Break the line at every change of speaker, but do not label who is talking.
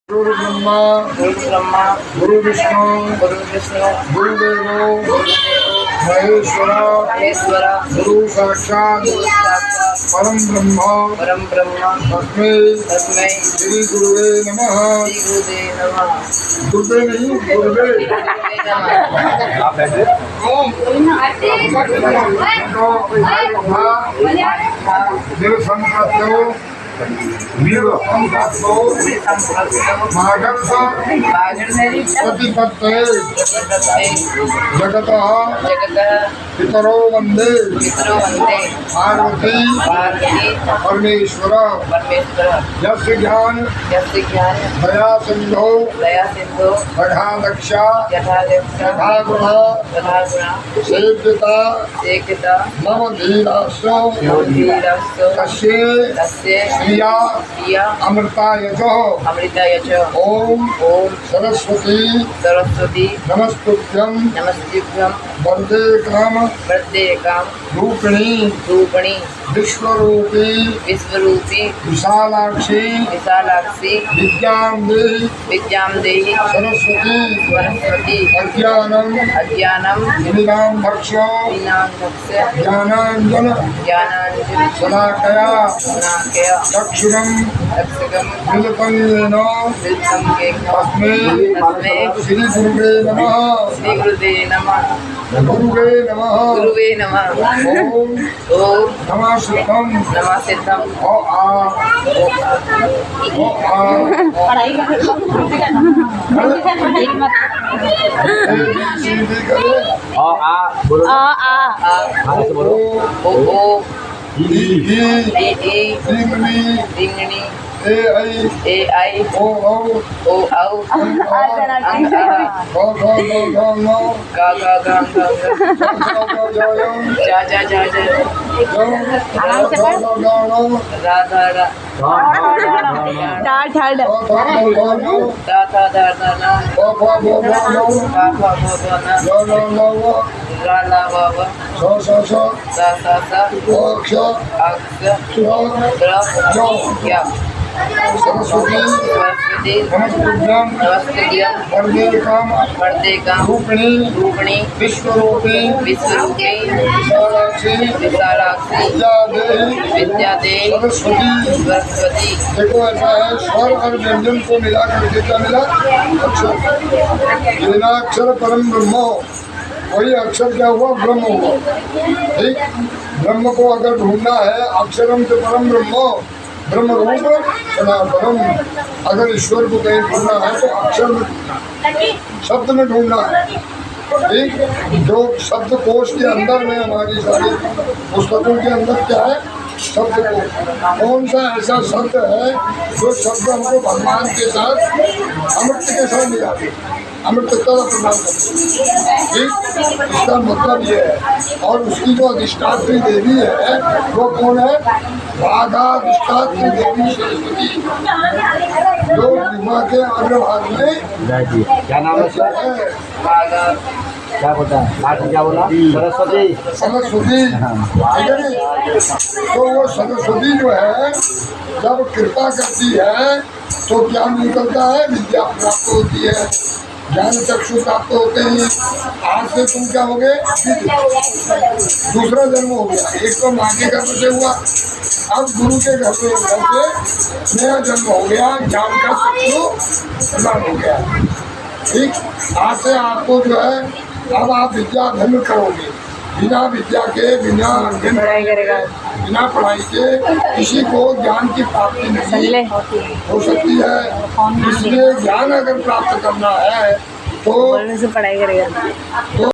गुरु ब्रह्मा गुरु विष्णु गुरुदेवो महेश्वर गुरु साक्षात् परम ब्रह्म तस्मै श्री गुरुवे नमः। गुरुवे नहीं गुरुवे मेरे संप्रत्यो प्रतिपत्ते जगत पितरो वंदे पार्वती परमेश्वर यस्य ज्ञान दया सिंधो तथा दक्षा तथा गुण सेव्यता मम धीराश्च तस्य अमृताय च ओम सरस्वती नमस्तुभ्यं वंदे काम रूपिणी विश्वरूपी विशालाक्षी विद्यां देहि सरस्वती अज्ञानं विनामभक्ष्य ज्ञानाञ्जन शलाकया चक्षुरं मिलितं येन तस्मै श्री गुरुवे नमः। गुरुवे नमः। ओम नमः सिद्धं ओ आ
पढ़ाई
ए आई ओ सरस्वती नमस्तुभ्यं वरदे काम रूपिणी विश्वरूपी विशालाक्षी विद्या देहि सरस्वती। देखो ऐसा है, स्वर और व्यंजन को मिलाकर कितना मिला अक्षर। बिनाक्षर परम ब्रह्म, वही अक्षर क्या हुआ ब्रह्म हुआ। ठीक, ब्रह्म को अगर ढूंढना है अक्षरम से परम ब्रह्म ब्रह्म रूप सनातनम। अगर ईश्वर को कहीं ढूंढना है तो अक्षर में शब्द में ढूंढना है। ठीक, जो शब्द कोश के अंदर में हमारी सारी पुस्तकों के अंदर क्या है शब्द कोश। कौन सा ऐसा शब्द है जो शब्द हमको भगवान के साथ अमृत के साथ मिला अमृत का प्रदान करते। ठीक, इसका मतलब ये है। और उसकी जो अधिष्ठात्री देवी है वो कौन है? भागाधिष्ठात्री देवी सरस्वती, जो विवाह के अग्रभाग में।
क्या नाम है सर? क्या बोलता है? क्या बोला? सरस्वती।
ठीक है नी? तो वो सरस्वती जो है जब कृपा करती है तो क्या निकलता है? विद्या प्राप्त होती है, ज्ञान चक्षु प्राप्त होते हैं। आज से तुम क्या हो गए? दूसरा जन्म हो गया। एक तो माँ के घर से हुआ, अब गुरु के घर से नया जन्म हो गया, ज्ञान का चक्षु प्रदान हो गया। ठीक, आज से आपको जो है अब आप विद्या धन करोगे। बिना विद्या के बिना पढ़ाई के किसी को ज्ञान की प्राप्ति नहीं हो सकती है। इसलिए ज्ञान अगर प्राप्त करना है तो
पढ़ाई करेगा।